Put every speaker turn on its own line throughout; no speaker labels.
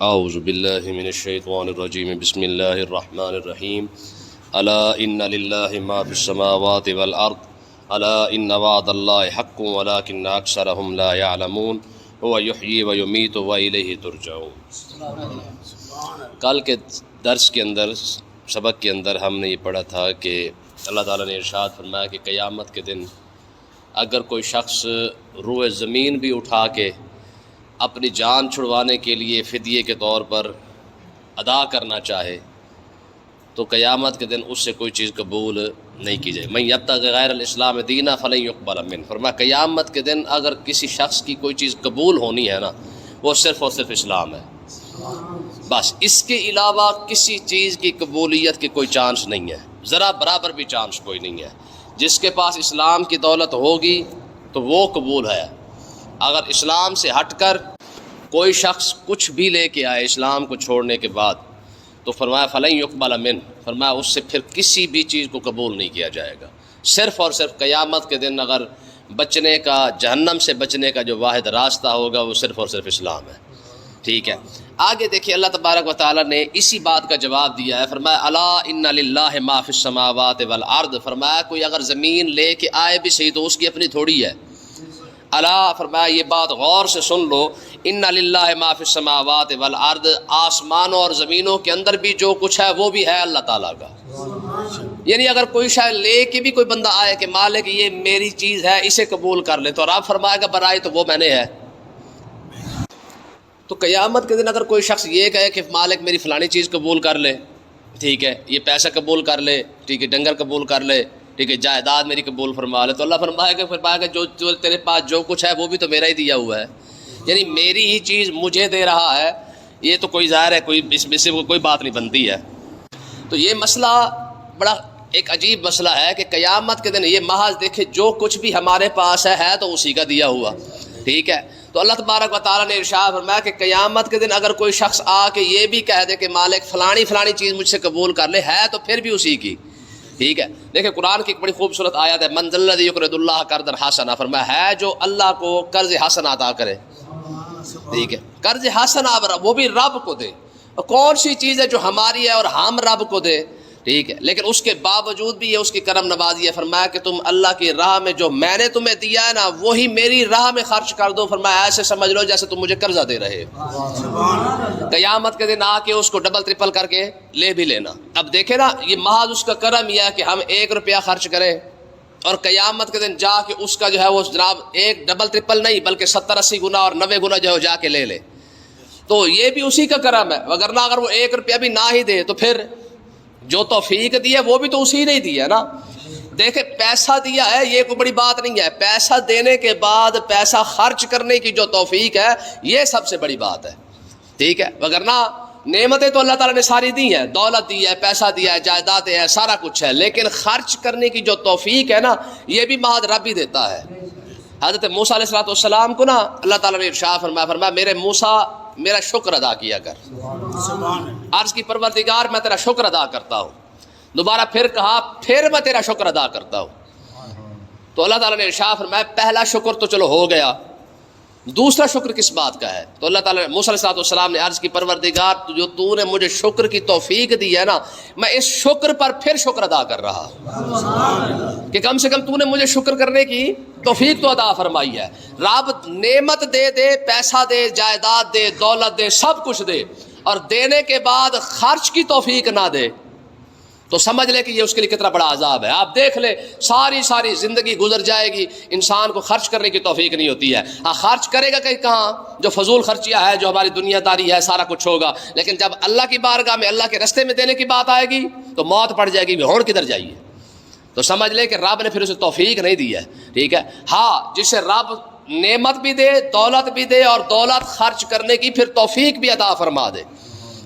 اعوذ باللہ من الشیطان الرجیم بسم اللہ الرحمن الرحیم الا ان للہ ما فی السماوات والارض الا ان وعد اللہ حق ولکن اکثرهم لا يعلمون هو یحیی ویمیت والیہ ترجعون۔ کل کے درس کے اندر سبق کے اندر ہم نے یہ پڑھا تھا کہ اللہ تعالیٰ نے ارشاد فرمایا کہ قیامت کے دن اگر کوئی شخص روئے زمین بھی اٹھا کے اپنی جان چھڑوانے کے لیے فدیے کے طور پر ادا کرنا چاہے تو قیامت کے دن اس سے کوئی چیز قبول نہیں کی جائے۔ من یبتغی غیر الاسلام دینا فلن یقبل منہ، فرمایا قیامت کے دن اگر کسی شخص کی کوئی چیز قبول ہونی ہے نا، وہ صرف اور صرف اسلام ہے، بس اس کے علاوہ کسی چیز کی قبولیت کی کوئی چانس نہیں ہے، ذرا برابر بھی چانس کوئی نہیں ہے۔ جس کے پاس اسلام کی دولت ہوگی تو وہ قبول ہے۔ اگر اسلام سے ہٹ کر کوئی شخص کچھ بھی لے کے آئے اسلام کو چھوڑنے کے بعد تو فرمایا فلن یقبل منہ، فرمایا اس سے پھر کسی بھی چیز کو قبول نہیں کیا جائے گا۔ صرف اور صرف قیامت کے دن اگر بچنے کا، جہنم سے بچنے کا جو واحد راستہ ہوگا وہ صرف اور صرف اسلام ہے۔ ٹھیک ہے، آگے دیکھیے اللہ تبارک و تعالیٰ نے اسی بات کا جواب دیا ہے، فرمایا الا ان للہ ما فی السماوات والارض، فرمایا کوئی اگر زمین لے کے آئے بھی صحیح تو اس کی اپنی تھوڑی ہے۔ الا، فرمایا یہ بات غور سے سن لو، ان للہ ما فی السماوات والارض، آسمانوں اور زمینوں کے اندر بھی جو کچھ ہے وہ بھی ہے اللہ تعالیٰ کا۔ یعنی اگر کوئی شے لے کے بھی کوئی بندہ آئے کہ مالک یہ میری چیز ہے اسے قبول کر لے تو رب فرمائے گا برائے تو وہ میں نے ہے۔ تو قیامت کے دن اگر کوئی شخص یہ کہے کہ مالک میری فلانی چیز قبول کر لے، ٹھیک ہے، یہ پیسہ قبول کر لے، ٹھیک ہے، ڈنگر قبول کر لے، ٹھیک ہے، جائیداد میری قبول فرما لے، تو اللہ فرمائے گا جو تیرے پاس جو کچھ ہے وہ بھی تو میرا ہی دیا ہوا ہے، یعنی میری ہی چیز مجھے دے رہا ہے، یہ تو کوئی ظاہر ہے کوئی اس میں سے کوئی بات نہیں بنتی ہے۔ تو یہ مسئلہ بڑا ایک عجیب مسئلہ ہے کہ قیامت کے دن یہ محض دیکھے جو کچھ بھی ہمارے پاس ہے تو اسی کا دیا ہوا، ٹھیک ہے۔ تو اللہ تبارک و تعالیٰ نے ارشاد فرمایا کہ قیامت کے دن اگر کوئی شخص آ کے یہ بھی کہہ دے کہ مالک فلانی چیز مجھ سے قبول کر لے، ہے تو پھر بھی اسی کی، ٹھیک ہے۔ دیکھیں قرآن کی ایک بڑی خوبصورت آیت ہے، من ذا الذی یقرض اللہ قرضا حسنا، فرمایا ہے جو اللہ کو قرض حسن عطا کرے، ٹھیک ہے، قرض حسن وہ بھی رب کو دے۔ کون سی چیز ہے جو ہماری ہے اور ہم رب کو دے، ٹھیک ہے، لیکن اس کے باوجود بھی یہ اس کی کرم نوازی ہے۔ فرمایا کہ تم اللہ کی راہ میں جو میں نے تمہیں دیا ہے نا وہی میری راہ میں خرچ کر دو، فرمایا ایسے سمجھ لو جیسے تم مجھے قرضہ دے رہے۔ قیامت کے دن آ کے اس کو ڈبل ٹرپل کر کے لے بھی لینا۔ اب دیکھیں نا، یہ محض اس کا کرم یہ ہے کہ ہم 1 روپیہ خرچ کریں اور قیامت کے دن جا کے اس کا جو ہے وہ جناب ایک ڈبل ٹرپل نہیں بلکہ 70-80 گنا اور 90 گنا جو ہے جا کے لے لے، تو یہ بھی اسی کا کرم ہے۔ وگرنہ اگر وہ 1 روپیہ بھی نہ ہی دے تو پھر جو توفیق دی ہے وہ بھی تو اسی نے دی ہے نا۔ دیکھیں پیسہ دیا ہے یہ کوئی بڑی بات نہیں ہے، پیسہ دینے کے بعد پیسہ خرچ کرنے کی جو توفیق ہے یہ سب سے بڑی بات ہے، ٹھیک ہے۔ وگرنہ نعمتیں تو اللہ تعالیٰ نے ساری دی ہیں، دولت دی ہے، پیسہ دیا ہے، جائیدادیں ہے، سارا کچھ ہے، لیکن خرچ کرنے کی جو توفیق ہے نا یہ بھی محض رب ہی دیتا ہے۔ حضرت موسیٰ علیہ السلام کو نا اللہ تعالیٰ نے ارشاد فرمایا میرے موسیٰ میرا شکر ادا کیا کر، عرض کی پروردگار میں تیرا شکر ادا کرتا ہوں، دوبارہ پھر کہا پھر میں تیرا شکر ادا کرتا ہوں۔ تو اللہ تعالیٰ نے ارشاد فرمایا پہلا شکر تو چلو ہو گیا، دوسرا شکر کس بات کا ہے؟ تو اللہ تعالیٰ نے موسیٰ علیہ السلام نے عرض کی پروردگار جو تو نے مجھے شکر کی توفیق دی ہے نا میں اس شکر پر پھر شکر ادا کر رہا کہ کم سے کم تو نے مجھے شکر کرنے کی توفیق تو عطا فرمائی ہے۔ رب نعمت دے، پیسہ دے، جائیداد دے، دولت دے، سب کچھ دے، اور دینے کے بعد خرچ کی توفیق نہ دے تو سمجھ لے کہ یہ اس کے لیے کتنا بڑا عذاب ہے۔ آپ دیکھ لیں ساری زندگی گزر جائے گی، انسان کو خرچ کرنے کی توفیق نہیں ہوتی ہے۔ ہاں خرچ کرے گا کہیں کہاں، جو فضول خرچیاں ہے، جو ہماری دنیا داری ہے، سارا کچھ ہوگا، لیکن جب اللہ کی بارگاہ میں اللہ کے رستے میں دینے کی بات آئے گی تو موت پڑ جائے گی، ہون کدھر جائیے، تو سمجھ لے کہ رب نے پھر اسے توفیق نہیں دی ہے، ٹھیک ہے۔ ہاں جسے رب نعمت بھی دے، دولت بھی دے، اور دولت خرچ کرنے کی پھر توفیق بھی عطا فرما دے،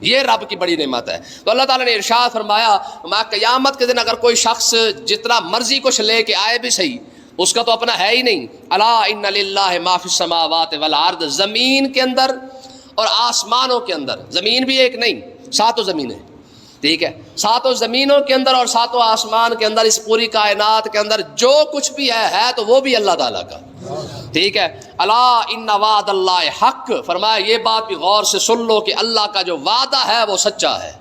یہ رب کی بڑی نعمت ہے۔ تو اللہ تعالیٰ نے ارشاد فرمایا قیامت کے دن اگر کوئی شخص جتنا مرضی کچھ لے کے آئے بھی صحیح، اس کا تو اپنا ہے ہی نہیں۔ الا ان للہ ما فی السماوات والارض، زمین کے اندر اور آسمانوں کے اندر، زمین بھی ایک نہیں، 7 زمینیں، ٹھیک ہے، 7 زمینوں کے اندر اور 7 آسمان کے اندر، اس پوری کائنات کے اندر جو کچھ بھی ہے تو وہ بھی اللہ تعالیٰ کا۔ ٹھیک ہے. الا ان وعد اللہ حق، فرمایا یہ بات بھی غور سے سن لو کہ اللہ کا جو وعدہ ہے وہ سچا ہے.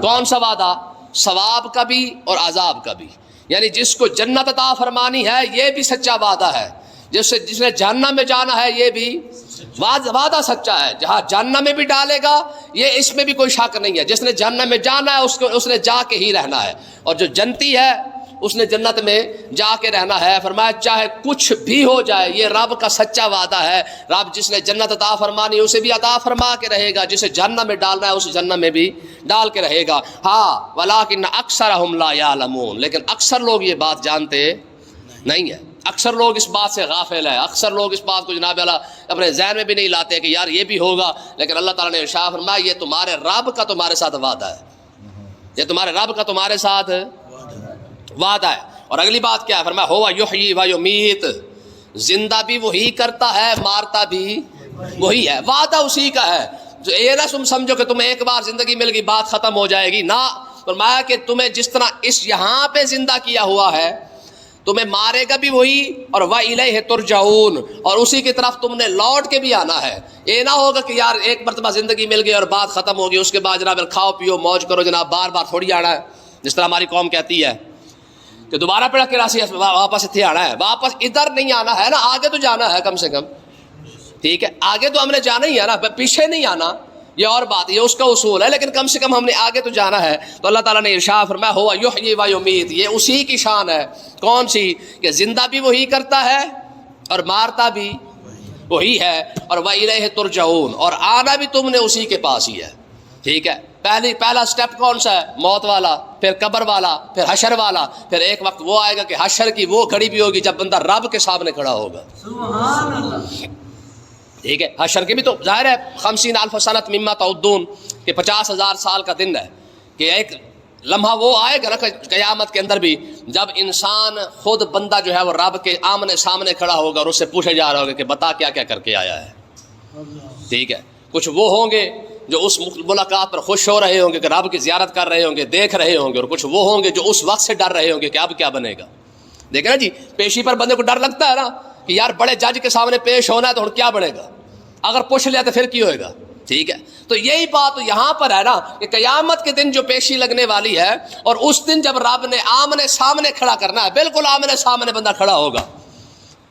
کون سا وعدہ؟ ثواب کا بھی اور عذاب کا بھی. یعنی جس کو جنت عطا فرمانی ہے یہ بھی سچا وعدہ ہے، جس نے جہنم میں جانا ہے یہ بھی وعدہ سچا ہے. جہاں جہنم میں بھی ڈالے گا یہ اس میں بھی کوئی شک نہیں ہے. جس نے جہنم میں جانا ہے اس نے جا کے ہی رہنا ہے، اور جو جنتی ہے اس نے جنت میں جا کے رہنا ہے. فرمایا چاہے کچھ بھی ہو جائے یہ رب کا سچا وعدہ ہے. رب جس نے جنت عطا فرمانی اسے بھی عطا فرما کے رہے گا، جسے جہنم میں ڈالنا ہے اسے جہنم میں بھی ڈال کے رہے گا. ہاں ولکن اکثرہم لا یعلمون، لیکن اکثر لوگ یہ بات جانتے نہیں ہے. اکثر لوگ اس بات سے غافل ہے، اکثر لوگ اس بات کو جناب اللہ اپنے ذہن میں بھی نہیں لاتے کہ یار یہ بھی ہوگا. لیکن اللہ تعالیٰ نے ارشاد فرمایا یہ تمہارے رب کا تمہارے ساتھ وعدہ ہے، یہ تمہارے رب کا تمہارے ساتھ وعدہ ہے. اور اگلی بات کیا ہے؟ فرمایا ہوا یحیی و یمیت، زندہ بھی وہی کرتا ہے مارتا بھی وہی ہے. وعدہ اسی کا ہے. جو یہ نہ تم سمجھو کہ تمہیں ایک بار زندگی مل گئی بات ختم ہو جائے گی، نہ. فرمایا کہ تمہیں جس طرح اس یہاں پہ زندہ کیا ہوا ہے تمہیں مارے گا بھی وہی، اور وَإِلَيْهِ تُرْجَعُونَ، اور اسی کی طرف تم نے لوٹ کے بھی آنا ہے. یہ نہ ہوگا کہ یار ایک مرتبہ زندگی مل گئی اور بات ختم ہوگی اس کے بعد جناب کھاؤ پیو موج کرو جناب، بار بار تھوڑی آنا ہے. جس طرح ہماری قوم کہتی ہے کہ دوبارہ پڑھ کے راسی واپس اتنے آنا ہے، واپس ادھر نہیں آنا ہے نا، آگے تو جانا ہے کم سے کم. ٹھیک ہے آگے تو ہم نے جانا ہی ہے نا، پیچھے نہیں آنا. یہ اور بات، یہ اس کا اصول ہے، لیکن کم سے کم ہم نے آگے تو جانا ہے. تو اللہ تعالیٰ نے ارشاد فرمایا ہوا یحیی و یمیت، یہ اسی کی شان ہے. کون سی؟ کہ زندہ بھی وہی کرتا ہے اور مارتا بھی وہی ہے. اور وَإِلَيْهِ تُرْجَعُونَ، اور آنا بھی تم نے اسی کے پاس ہی ہے. ٹھیک ہے پہلا سٹیپ کون سا ہے؟ موت والا، پھر قبر والا، پھر حشر والا. پھر ایک وقت وہ آئے گا کہ حشر کی وہ گھڑی بھی ہوگی جب بندہ رب کے سامنے کھڑا ہوگا. سبحان اللہ. ٹھیک ہے حشر کی بھی تو ظاہر ہے 50,000 سنۃ مما تعدون کہ 50,000 سال کا دن ہے. کہ ایک لمحہ وہ آئے گا نا قیامت کے اندر بھی جب انسان خود بندہ جو ہے وہ رب کے آمنے سامنے کھڑا ہوگا اور اس سے پوچھے جا رہا ہوگا کہ بتا کیا کیا کر کے آیا ہے. ٹھیک ہے کچھ وہ ہوں گے جو اس ملاقات پر خوش ہو رہے ہوں گے کہ رب کی زیارت کر رہے ہوں گے، دیکھ رہے ہوں گے، اور کچھ وہ ہوں گے جو اس وقت سے ڈر رہے ہوں گے کہ اب کیا بنے گا. دیکھیں نا جی پیشی پر بندے کو ڈر لگتا ہے نا کہ یار بڑے جج کے سامنے پیش ہونا ہے تو کیا بنے گا، اگر پوچھ لیا تو پھر کی ہوئے گا. ٹھیک ہے تو یہی بات یہاں پر ہے نا کہ قیامت کے دن جو پیشی لگنے والی ہے، اور اس دن جب رب نے آمنے سامنے کھڑا کرنا ہے، بالکل آمنے سامنے بندہ کھڑا ہوگا.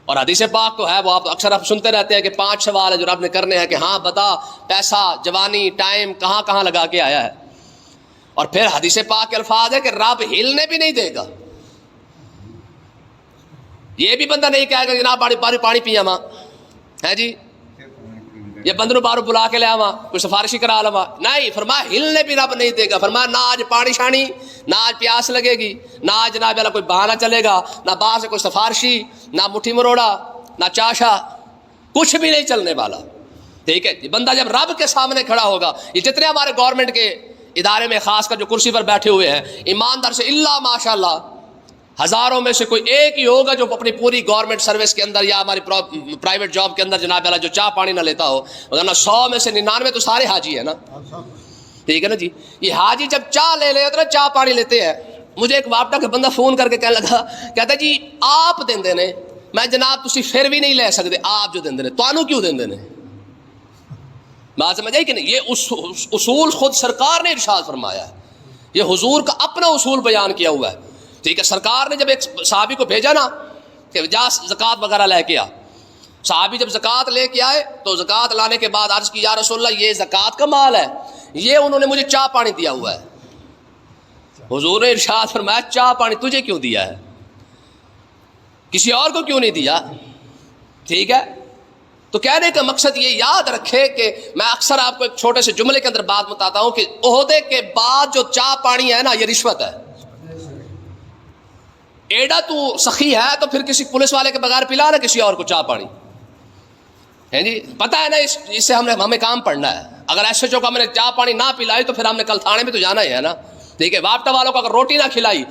اور حدیث پاک تو ہے وہ آپ اکثر آپ سنتے رہتے ہیں کہ 5 سوال ہے جو رب نے کرنے ہیں کہ ہاں بتا پیسہ جوانی ٹائم کہاں کہاں لگا کے آیا ہے. اور پھر حدیث پاک کے الفاظ ہے کہ رب ہلنے بھی نہیں دے گا. یہ بھی بندہ نہیں کہے گا جناب باری پانی پیا ماں ہے جی، یہ بندر بارو بلا کے لیا ماں کوئی سفارشی کرا لوا، نہیں. فرمایا ہلنے بھی رب نہیں دے گا. فرمایا نہ آج پانی شانی، نہ آج پیاس لگے گی، نہ آج جناب والا کوئی بہانہ چلے گا، نہ باہر سے کوئی سفارشی، نہ مٹھی مروڑا، نہ چاشا، کچھ بھی نہیں چلنے والا. ٹھیک ہے بندہ جب رب کے سامنے کھڑا ہوگا. یہ جتنے ہمارے گورنمنٹ کے ادارے میں خاص کر جو کرسی پر بیٹھے ہوئے ہیں ایماندار سے اللہ ماشاء اللہ ہزاروں میں سے کوئی ایک ہی ہوگا جو اپنی پوری گورنمنٹ سروس کے اندر یا ہماری پرائیویٹ جاب کے اندر جناب والا جو چائے پانی نہ لیتا ہو. ورنہ 100 میں سے 99 تو سارے حاجی ہیں نا. ٹھیک ہے نا جی. یہ حاجی جب چائے لے لیتے نا چائے پانی لیتے ہیں. مجھے ایک واپٹا کا بندہ فون کر کے کہنے لگا کہتا جی آپ دیں نے، میں جناب تسی پھر بھی نہیں لے سکتے، آپ جو دیں نے تو کیوں دیں نے. بات سمجھ آئی کہ نہیں؟ یہ اصول خود سرکار نے ارشاد فرمایا ہے، یہ حضور کا اپنا اصول بیان کیا ہوا ہے. ٹھیک ہے سرکار نے جب ایک صحابی کو بھیجا نا کہ جا زکوٰۃ وغیرہ لے کے آ، صحابی جب زکوٰۃ لے کے آئے تو زکوٰۃ لانے کے بعد عرض کی یا رسول اللہ یہ زکوٰۃ کا مال ہے، یہ انہوں نے مجھے چائے پانی دیا ہوا ہے. حضور نے ارشاد فرمایا چائے پانی تجھے کیوں دیا ہے، کسی اور کو کیوں نہیں دیا. ٹھیک ہے تو کہنے کا مقصد یہ یاد رکھے کہ میں اکثر آپ کو ایک چھوٹے سے جملے کے اندر بات بتاتا ہوں کہ عہدے کے بعد جو چائے پانی ہے نا یہ رشوت ہے. ایڈا تو سخی ہے تو پھر کسی پولیس والے کے بغیر پلا نا کسی اور کو چائے پانی ہے جی. پتہ ہے نا اس سے ہمیں کام پڑنا ہے. اگر ایس ایچ او کو ہم نے چائے پانی نہ پلائی تو پھر ہم نے کل تھانے میں تو جانا ہی ہے نا. ٹھیک ہے واپٹا والوں کو اگر روٹی نہ کھلائی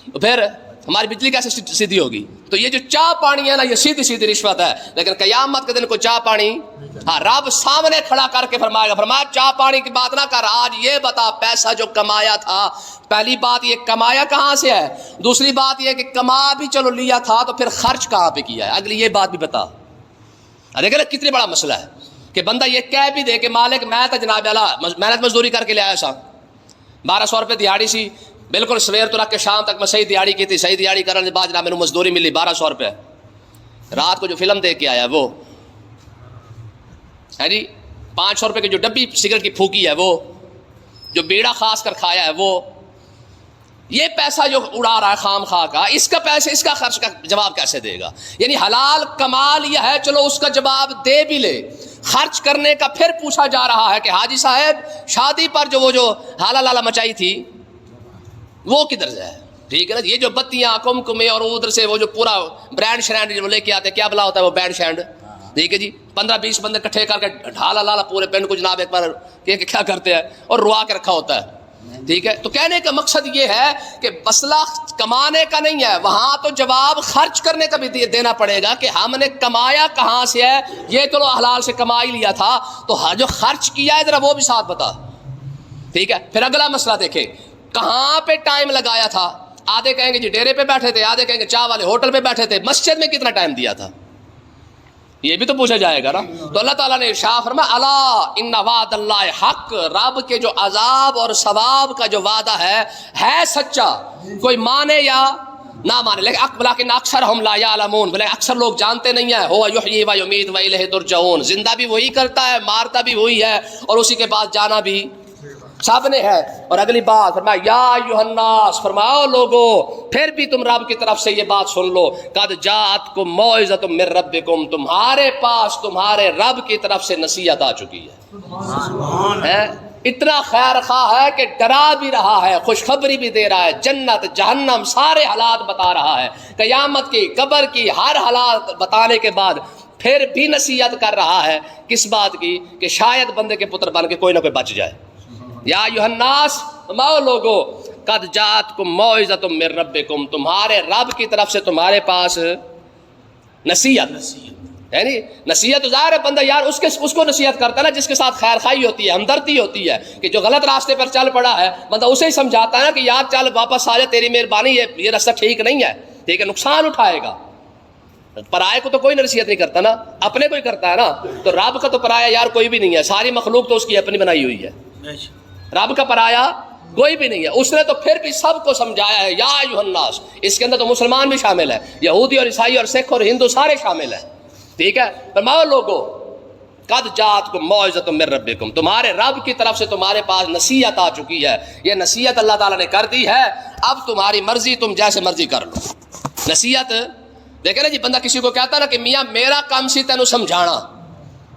تو پھر ہماری بجلی کیسے سیدھی ہوگی؟ تو یہ جو چاہ پانی ہے نا یہ سیدھی سیدھی رشوت ہے، لیکن قیامت کے دن کو چاہ پانی ہاں رب سامنے کھڑا کر کے فرمائے گا، فرمایا چاہ پانی کی بات نہ کر، آج یہ بتا پیسہ جو کمایا تھا، پہلی بات یہ کمایا کہاں سے ہے، دوسری بات یہ کہ کما بھی چلو لیا تھا تو پھر خرچ کہاں پہ کیا ہے، اگلی یہ بات بھی بتا۔ دیکھیں نا کتنی بڑا مسئلہ ہے کہ بندہ یہ کہہ بھی دے کہ مالک میں تو جناب اللہ محنت مزدوری کر کے لے آیا سا، 1200 روپے دیہاڑی سی، بالکل سویر تو رکھ کے شام تک میں صحیح دیہاڑی کی تھی، صحیح دیہاڑی کرنے کے بعد جناب میرے مزدوری ملی 1200 روپے، رات کو جو فلم دیکھ کے آیا وہ ہے جی، 500 روپے کی جو ڈبی سگریٹ کی پھونکی ہے وہ، جو بیڑا خاص کر کھایا ہے وہ، یہ پیسہ جو اڑا رہا ہے خام خواہ کا، اس کا پیسے اس کا خرچ کا جواب کیسے دے گا؟ یعنی حلال کما لیا ہے چلو اس کا جواب دے بھی لے، خرچ کرنے کا پھر پوچھا جا رہا ہے کہ حاجی صاحب شادی پر جو حالا لالا مچائی تھی وہ کدھر سے ہے؟ ٹھیک ہے نا، یہ جو بتیاں کمکمے اور ادھر سے وہ جو پورا برانڈ شرانڈ جو لے کے آتے ہیں، کیا بلا ہوتا ہے وہ بینڈ شینڈ، ٹھیک ہے جی، 15-20 بندے کٹھے کر کے ڈھالا لالا پورے پینڈ کو جناب ایک بار کیا کرتے ہیں اور روا کے رکھا ہوتا ہے، ٹھیک ہے۔ تو کہنے کا مقصد یہ ہے کہ مسئلہ کمانے کا نہیں ہے، وہاں تو جواب خرچ کرنے کا بھی دینا پڑے گا کہ ہم نے کمایا کہاں سے ہے، یہ تو حلال سے کما ہی لیا تھا، تو جو خرچ کیا ہے ذرا وہ بھی ساتھ بتا، ٹھیک ہے۔ پھر اگلا مسئلہ دیکھیں کہاں پہ ٹائم لگایا تھا، آدھے کہیں گے جی ڈیرے پہ بیٹھے تھے، آدھے کہیں گے چاہ والے ہوٹل پہ بیٹھے تھے، مسجد میں کتنا ٹائم دیا تھا، یہ بھی تو پوچھا جائے گا نا۔ تو اللہ تعالیٰ نے ارشاد فرمایا الا ان وعد اللہ حق، رب کے جو عذاب اور ثواب کا جو وعدہ ہے سچا، کوئی مانے یا نہ مانے، لیکن اکثرہم لا یعلمون، بلے اکثر لوگ جانتے نہیں ہیں، ہو یحیی و یمیت و الیہ ترجعون، زندہ بھی وہی کرتا ہے، مارتا بھی وہی ہے، اور اسی کے پاس جانا بھی سب نے ہے۔ اور اگلی بات فرمایا یا ایھا الناس، فرماؤ لوگو پھر بھی تم رب کی طرف سے یہ بات سن لو، قد جاءتکم موعظۃ من ربکم، تمہارے پاس تمہارے رب کی طرف سے نصیحت آ چکی ہے، اتنا خیر خواہ ہے کہ ڈرا بھی رہا ہے، خوشخبری بھی دے رہا ہے، جنت جہنم سارے حالات بتا رہا ہے، قیامت کی قبر کی ہر حالات بتانے کے بعد پھر بھی نصیحت کر رہا ہے، کس بات کی کہ شاید بندے کے پتر بن کے کوئی نہ کوئی بچ جائے۔ یا ایھا الناس، تمام لوگو قد جاءتکم موعظۃ من ربکم، تمہارے رب کی طرف سے تمہارے پاس نصیحت ہے، نہیں نصیحت ظاہر ہے بندہ یار اس کو نصیحت کرتا ہے نا جس کے ساتھ خیر خواہی ہوتی ہے، ہمدردی ہوتی ہے، کہ جو غلط راستے پر چل پڑا ہے بندہ اسے ہی سمجھاتا ہے نا کہ یار چل واپس آ جا، تیری مہربانی، یہ راستہ ٹھیک نہیں ہے، ٹھیک ہے، نقصان اٹھائے گا۔ پرائے کو تو کوئی نصیحت نہیں کرتا نا، اپنے کو ہی کرتا ہے نا، تو رب کا تو پرایا یار کوئی بھی نہیں ہے، ساری مخلوق تو اس کی اپنی بنائی ہوئی ہے، رب کا پرایا کوئی بھی نہیں ہے، اس نے تو پھر بھی سب کو سمجھایا ہے یا ایھا الناس، اس کے اندر تو مسلمان بھی شامل ہے، یہودی اور عیسائی اور سکھ اور ہندو سارے شامل ہیں، ٹھیک ہے۔ فرماؤ لوگو قد جاءتکم موعظۃ من ربکم، تمہارے رب کی طرف سے تمہارے پاس نصیحت آ چکی ہے، یہ نصیحت اللہ تعالیٰ نے کر دی ہے، اب تمہاری مرضی، تم جیسے مرضی کر لو۔ نصیحت دیکھیں نا جی، بندہ کسی کو کہتا نا کہ میاں میرا کام سی تینوں سمجھانا،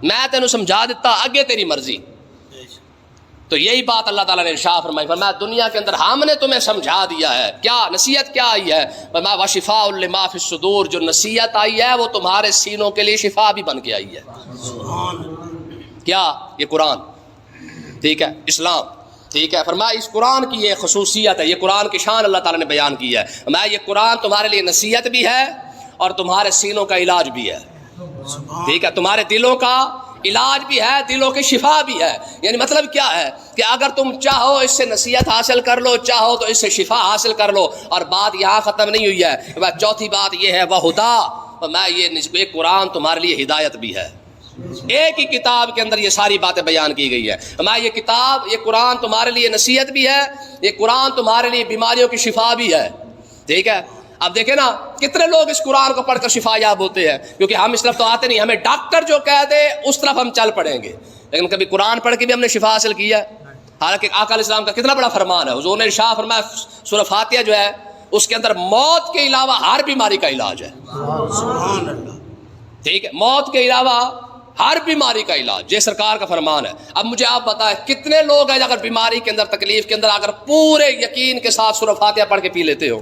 میں تینوں سمجھا دیتا، آگے تیری مرضی، تو یہی بات اللہ تعالیٰ نے ارشاد فرمائی، فرمایا دنیا کے اندر ہم نے تمہیں سمجھا دیا ہے، کیا نصیحت کیا آئی ہے، فرمایا وشفاء لما فی الصدور، جو نصیحت آئی ہے وہ تمہارے سینوں کے لیے شفا بھی بن کے آئی ہے، کیا یہ قرآن، ٹھیک ہے، اسلام، ٹھیک ہے، فرمایا اس قرآن کی یہ خصوصیت ہے، یہ قرآن کی شان اللہ تعالیٰ نے بیان کی ہے، فرمایا یہ قرآن تمہارے لیے نصیحت بھی ہے اور تمہارے سینوں کا علاج بھی ہے، ٹھیک ہے، تمہارے دلوں کا علاج بھی ہے، دلوں کی شفا بھی ہے، یعنی مطلب کیا ہے کہ اگر تم چاہو اس سے نصیحت حاصل کر لو، چاہو تو اس سے شفا حاصل کر لو، اور بات یہاں ختم نہیں ہوئی ہے، چوتھی بات یہ ہے وہدیٰ، میں یہ قرآن تمہارے لیے ہدایت بھی ہے، ایک ہی کتاب کے اندر یہ ساری باتیں بیان کی گئی ہے، میں یہ کتاب، یہ قرآن تمہارے لیے نصیحت بھی ہے، یہ قرآن تمہارے لیے بیماریوں کی شفا بھی ہے، ٹھیک ہے۔ اب دیکھیں نا کتنے لوگ اس قرآن کو پڑھ کر شفا یاب ہوتے ہیں، کیونکہ ہم اس طرف تو آتے نہیں، ہمیں ڈاکٹر جو کہہ دے اس طرف ہم چل پڑیں گے، لیکن کبھی قرآن پڑھ کے بھی ہم نے شفا حاصل کی ہے، حالانکہ آقا علیہ السلام کا کتنا بڑا فرمان ہے، حضور نے ارشاد فرمایا سورہ فاتحہ جو ہے اس کے اندر موت کے علاوہ ہر بیماری کا علاج ہے، سبحان اللہ، ٹھیک ہے، موت کے علاوہ ہر بیماری کا علاج، یہ سرکار کا فرمان ہے۔ اب مجھے آپ بتائیں کتنے لوگ ہیں اگر بیماری کے اندر، تکلیف کے اندر، اگر پورے یقین کے ساتھ سورہ فاتحہ پڑھ کے پی لیتے ہو،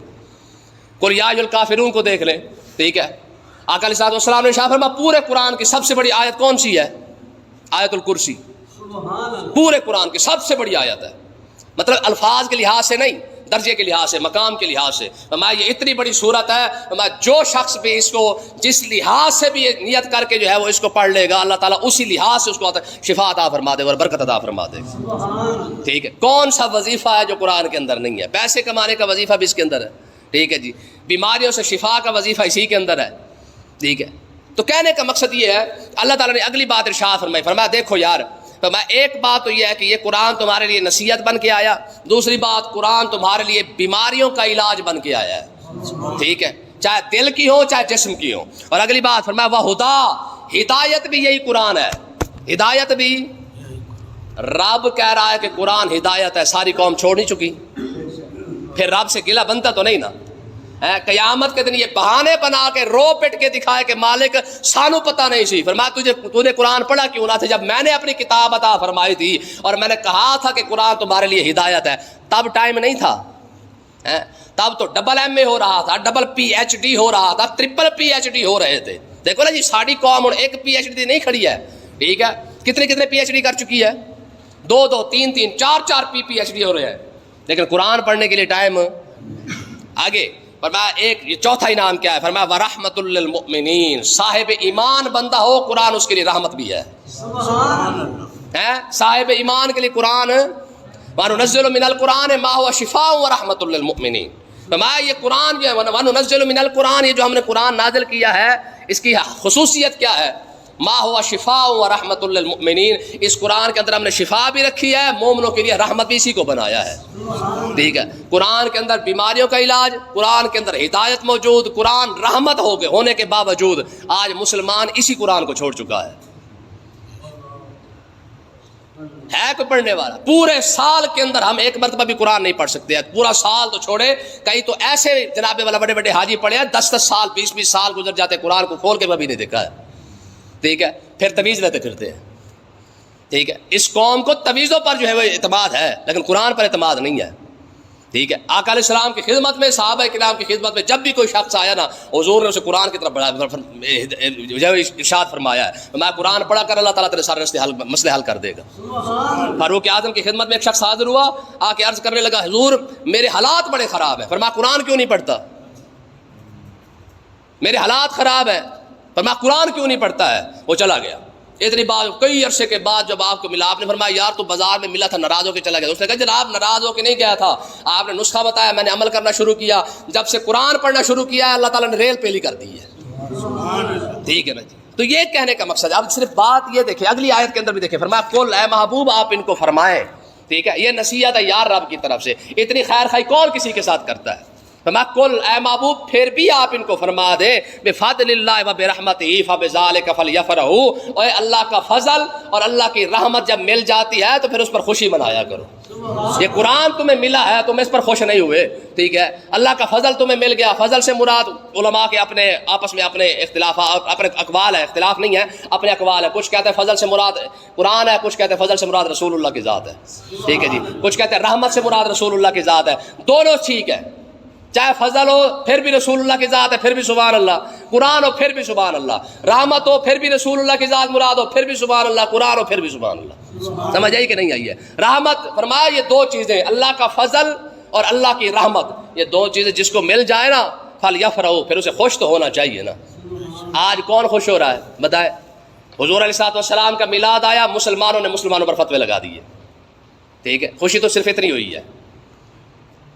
قل یا ایھا الکافرون کو دیکھ لیں، ٹھیک ہے، آقا علیہ السلام نے ارشاد فرمایا پورے قرآن کی سب سے بڑی آیت کون سی ہے؟ آیت الکرسی، پورے قرآن کی سب سے بڑی آیت ہے، مطلب الفاظ کے لحاظ سے نہیں، درجے کے لحاظ سے، مقام کے لحاظ سے. فرمایا یہ اتنی بڑی صورت ہے، فرمایا جو شخص بھی اس کو جس لحاظ سے بھی نیت کر کے جو ہے وہ اس کو پڑھ لے گا، اللہ تعالیٰ اسی لحاظ سے اس کو شفا عطا فرما دے اور برکت عطا فرما دے. ٹھیک ہے. کون سا وظیفہ ہے جو قرآن کے اندر نہیں ہے؟ پیسے کمانے کا وظیفہ بھی اس کے اندر ہے. ٹھیک ہے جی. بیماریوں سے شفا کا وظیفہ اسی کے اندر ہے. ٹھیک ہے. تو کہنے کا مقصد یہ ہے، اللہ تعالیٰ نے اگلی بات ارشاد فرمائی، فرمایا دیکھو یار، فرمایا ایک بات تو یہ ہے کہ یہ قرآن تمہارے لیے نصیحت بن کے آیا، دوسری بات قرآن تمہارے لیے بیماریوں کا علاج بن کے آیا ہے. ٹھیک ہے. چاہے دل کی ہو چاہے جسم کی ہو. اور اگلی بات فرمایا وہ ہدا، ہدایت بھی یہی قرآن ہے. ہدایت بھی رب کہہ رہا ہے کہ قرآن ہدایت ہے. ساری قوم چھوڑ نہیں چکی، پھر رب سے گلہ بنتا تو نہیں نا. قیامت کے دن یہ بہانے بنا کے رو پٹ کے دکھائے کہ مالک سانو پتہ نہیں سی. فرمایا تو نے قرآن پڑھا کیوں نہ تھا جب میں نے اپنی کتاب عطا فرمائی تھی اور میں نے کہا تھا کہ قرآن تمہارے لیے ہدایت ہے؟ تب ٹائم نہیں تھا. تب تو ڈبل ایم اے ہو رہا تھا، ڈبل پی ایچ ڈی ہو رہا تھا، ٹرپل پی ایچ ڈی ہو رہے تھے. دیکھو نا جی، ساری قوم ایک پی ایچ ڈی نہیں کھڑی ہے. ٹھیک ہے. کتنے پی ایچ ڈی کر چکی ہے؟ 2 3 4 پی ایچ ڈی ہو رہے ہیں. لیکن قرآن پڑھنے کے لیے ٹائم آگے. فرمایا ایک یہ چوتھا انعام کیا ہے؟ فرمایا وَرَحْمَةٌ لِّلْمُؤْمِنِينَ، صاحب ایمان بندہ ہو قرآن اس کے لیے رحمت بھی ہے. صاحب ایمان کے لیے قرآن وَنُنَزِّلُ مِنَ الْقُرْآنِ مَا هُوَ شِفَاءٌ وَرَحْمَةٌ لِّلْمُؤْمِنِينَ. فرمایا یہ قرآن جو ہے وَنُنَزِّلُ مِنَ الْقُرْآنِ، یہ جو ہم نے قرآن نازل کیا ہے اس کی خصوصیت کیا ہے؟ ما ہوا شفاء و رحمت للمؤمنین، اس قرآن کے اندر ہم نے شفا بھی رکھی ہے، مومنوں کے لیے رحمت بھی اسی کو بنایا ہے. ٹھیک ہے. قرآن کے اندر بیماریوں کا علاج، قرآن کے اندر ہدایت موجود، قرآن رحمت ہونے کے باوجود آج مسلمان اسی قرآن کو چھوڑ چکا ہے. کوئی پڑھنے والا؟ پورے سال کے اندر ہم ایک مرتبہ بھی قرآن نہیں پڑھ سکتے. پورا سال تو چھوڑے، کئی تو ایسے جناب والا بڑے بڑے حاجی پڑھے ہیں 10 سال 20 سال گزر جاتے قرآن کو کھول کے بھی نہیں دیکھا ہے. ٹھیک ہے. پھر تویز لیتے پھرتے ہیں. ٹھیک ہے. اس قوم کو تویزوں پر جو ہے وہ اعتماد ہے لیکن قرآن پر اعتماد نہیں ہے. ٹھیک ہے. آقا علیہ السلام کی خدمت میں، صحابہ کرام کی خدمت میں جب بھی کوئی شخص آیا نا، حضور نے اسے قرآن کی طرف بڑھایا، ارشاد فرمایا ہے میں قرآن پڑھا کر اللہ تعالیٰ تیرے سارے مسئلے حل کر دے گا. فاروق اعظم کی خدمت میں ایک شخص حاضر ہوا، آ کے عرض کرنے لگا حضور میرے حالات بڑے خراب ہیں. فرمایا قرآن کیوں نہیں پڑھتا؟ میرے حالات خراب ہیں. فرمایا قرآن کیوں نہیں پڑھتا ہے؟ وہ چلا گیا. اتنی بات کئی عرصے کے بعد جب آپ کو ملا، آپ نے فرمایا یار تو بازار میں ملا تھا ناراض ہو کے چلا گیا. اس نے کہا جناب ناراض ہو کے نہیں گیا تھا، آپ نے نسخہ بتایا، میں نے عمل کرنا شروع کیا، جب سے قرآن پڑھنا شروع کیا ہے اللہ تعالیٰ نے ریل پیلی کر دی ہے. ٹھیک ہے نا جی. تو یہ کہنے کا مقصد ہے. اب صرف بات یہ دیکھیں، اگلی آیت کے اندر بھی دیکھیں، فرمایا قل اے محبوب آپ ان کو فرمائیں. ٹھیک ہے. یہ نصیحت ہے یار رب کی طرف سے. اتنی خیر خائی کون کسی کے ساتھ کرتا ہے؟ فرمایا قل اے محبوب پھر بھی آپ ان کو فرما دے بفضل اللہ و برحمتہ فبذلک فلیفرحوا، اور اللہ کا فضل اور اللہ کی رحمت جب مل جاتی ہے تو پھر اس پر خوشی منایا کرو. یہ قرآن تمہیں ملا ہے تم اس پر خوش نہیں ہوئے. ٹھیک ہے. اللہ کا فضل تمہیں مل گیا. فضل سے مراد علماء کے اپنے آپس میں اپنے اختلافات، اپنے اقوال ہے، اختلاف نہیں ہے، اپنے اقوال ہے. کچھ کہتے ہیں فضل سے مراد قرآن ہے، کچھ کہتے ہیں فضل سے مراد رسول اللہ کی ذات ہے. ٹھیک ہے جی. کچھ کہتے ہیں رحمت سے مراد رسول اللہ کی ذات ہے. دونوں ٹھیک ہے. چاہے فضل ہو پھر بھی رسول اللہ کی ذات ہے، پھر بھی سبحان اللہ. قرآن ہو پھر بھی سبحان اللہ. رحمت ہو پھر بھی رسول اللہ کی ذات مراد ہو، پھر بھی سبحان اللہ. قرآن ہو پھر بھی سبحان اللہ. سمجھ آئی کہ نہیں آئی ہے؟ رحمت فرمایا یہ دو چیزیں، اللہ کا فضل اور اللہ کی رحمت، یہ دو چیزیں جس کو مل جائے نا فلیفرحوا، پھر اسے خوش تو ہونا چاہیے نا. آج کون خوش ہو رہا ہے بتائے؟ حضور علیہ السلام کا میلاد آیا، مسلمانوں نے مسلمانوں پر فتوے لگا دیے. ٹھیک ہے. خوشی تو صرف اتنی ہوئی ہے.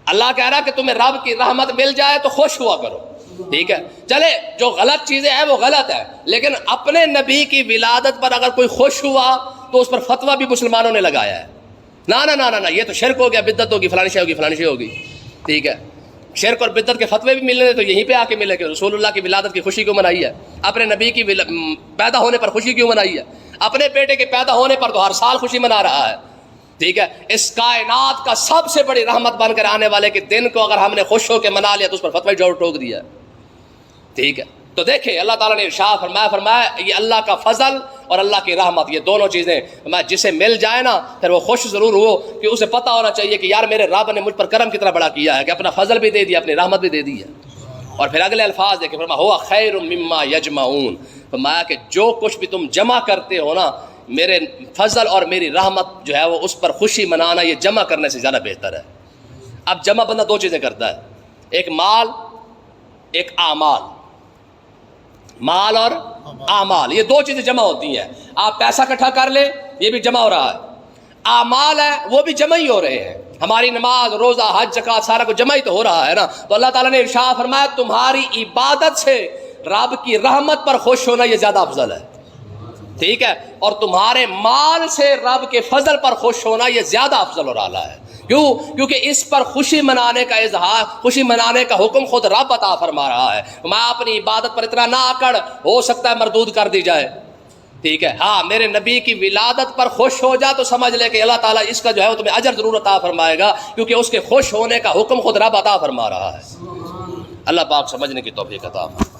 اللہ کہہ رہا کہ تمہیں رب کی رحمت مل جائے تو خوش ہوا کرو. ٹھیک ہے. چلے جو غلط چیزیں ہیں وہ غلط ہے، لیکن اپنے نبی کی ولادت پر اگر کوئی خوش ہوا تو اس پر فتویٰ بھی مسلمانوں نے لگایا ہے. نا نا نا نا یہ تو شرک ہو گیا، بدعت ہوگی، فلانی شے ہوگی، فلانی شے ہوگی. ٹھیک ہے. شرک اور بدعت کے فتوے بھی ملنے تو یہیں پہ آ کے ملے کہ رسول اللہ کی ولادت کی خوشی کیوں منائی ہے؟ اپنے نبی کی پیدا ہونے پر خوشی کیوں منائی ہے؟ اپنے بیٹے کے پیدا ہونے پر تو ہر سال خوشی منا رہا ہے. ٹھیک ہے. اس کائنات کا سب سے بڑی رحمت بن کر آنے والے کے دن کو اگر ہم نے خوش ہو کے منا لیا تو اس پر فتوی جوڑ ٹوک دیا. ٹھیک ہے. تو دیکھیں اللہ تعالیٰ نے ارشاد فرمایا یہ اللہ کا فضل اور اللہ کی رحمت، یہ دونوں چیزیں جسے مل جائے نا پھر وہ خوش ضرور ہو کہ اسے پتہ ہونا چاہیے کہ یار میرے رب نے مجھ پر کرم کتنا بڑا کیا ہے کہ اپنا فضل بھی دے دیا، اپنی رحمت بھی دے دی ہے. اور پھر اگلے الفاظ دیکھیں، فرمایا ہوا خیر مما یجمعون، فرمایا کہ جو کچھ بھی تم جمع کرتے ہو نا میرے فضل اور میری رحمت جو ہے وہ اس پر خوشی منانا یہ جمع کرنے سے زیادہ بہتر ہے. اب جمع بندہ دو چیزیں کرتا ہے، ایک مال، ایک اعمال، مال اور اعمال، یہ دو چیزیں جمع ہوتی ہیں. آپ پیسہ اکٹھا کر لیں، یہ بھی جمع ہو رہا ہے. اعمال ہے وہ بھی جمع ہی ہو رہے ہیں، ہماری نماز، روزہ، حج، زکوٰۃ سارا کچھ جمع ہی تو ہو رہا ہے نا. تو اللہ تعالیٰ نے ارشاد فرمایا تمہاری عبادت سے رب کی رحمت پر خوش ہونا یہ زیادہ افضل ہے، ٹھیک ہے، اور تمہارے مال سے رب کے فضل پر خوش ہونا یہ زیادہ افضل ہو رہا ہے. کیوں؟ کیونکہ اس پر خوشی منانے کا اظہار، خوشی منانے کا حکم خود رب عطا فرما رہا ہے. میں اپنی عبادت پر اتنا نہ اکڑ، ہو سکتا ہے مردود کر دی جائے، ٹھیک ہے. ہاں میرے نبی کی ولادت پر خوش ہو جا تو سمجھ لے کہ اللہ تعالیٰ اس کا جو ہے وہ تمہیں اجر ضرور عطا فرمائے گا، کیونکہ اس کے خوش ہونے کا حکم خود رب عطا فرما رہا ہے. اللہ پاک سمجھنے کی توفیق عطا فرمائے.